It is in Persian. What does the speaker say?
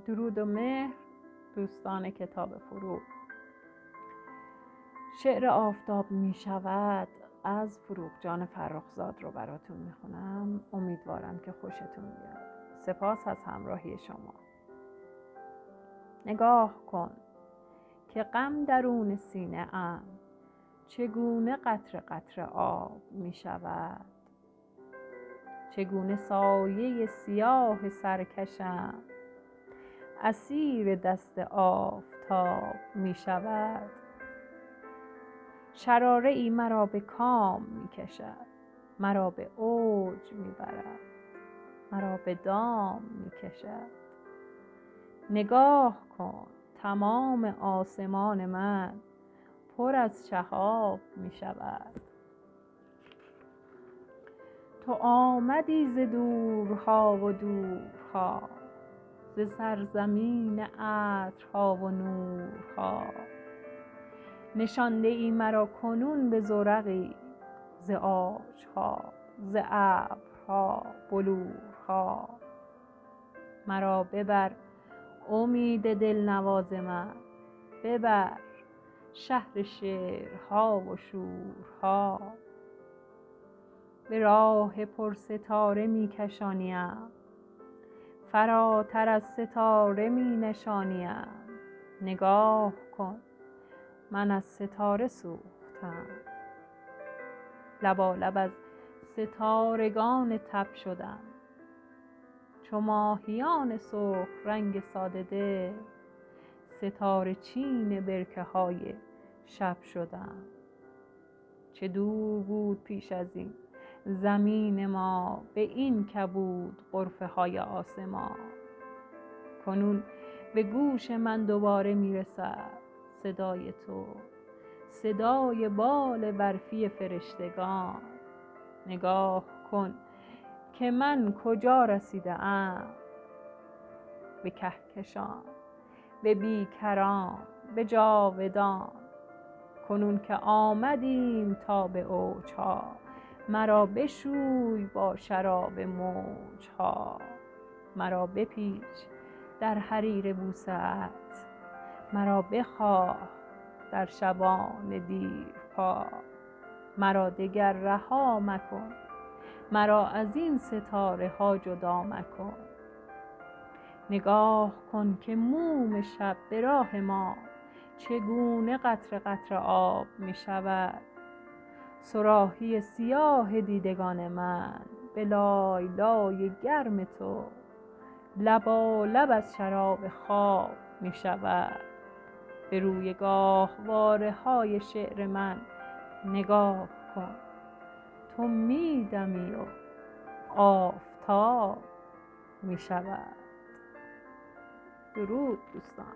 درود و مهر دوستان کتاب فرو. شعر آفتاب می شود از فروغجان فرخزاد رو براتون میخونم. امیدوارم که خوشتون بیاد. سپاس از همراهی شما. نگاه کن که غم درون سینه ام چگونه قطره قطره آب می شود، چگونه سایه سیاه سرکشم اسیر دست آفتاب می شود. شراره ای مرا به کام می کشد، مرا به اوج می برد، مرا به دام می کشد. نگاه کن تمام آسمان من پر از شهاب می شود. تو آمدی ز دورها و دورها، ز سرزمین عطرها و نورها. نشانده ای مرا کنون به زورقی ز عاجها، ز ابرها بلورها. مرا ببر امید دلنواز من، ببر شهر شعرها و شورها. به راه پر ستاره می کشانیم، فراتر از ستاره می نشانیم. نگاه کن من از ستاره سوختم، لبالب از ستارگان تب شدم. چو ماهیان سرخ رنگ ساده دل، ستاره چین برکه های شب شدم. چه دور بود پیش از این زمین ما به این کبود غرفه های آسمان. کنون به گوش من دوباره میرسد صدای تو، صدای بال برفی فرشتگان. نگاه کن که من کجا رسیده ام، به کهکشان، به بیکران، به جاودان. کنون که آمدیم تا به اوجها، مرا بشوی با شراب موجها. مرا بپیچ در حریر بوسه‌ات، مرا بخواه در شبان دیرپا. مرا دگر رها مکن، مرا از این ستاره ها جدا مکن. نگاه کن که موم شب به راه ما چگونه قطره قطره آب می شود. صراحی سیاه دیدگان من به لای لای گرم تو لبالب از شراب خواب می شود. به روی گاهواره های شعر من نگاه کن، تو می دمی و آفتاب می شود. درود دوستان.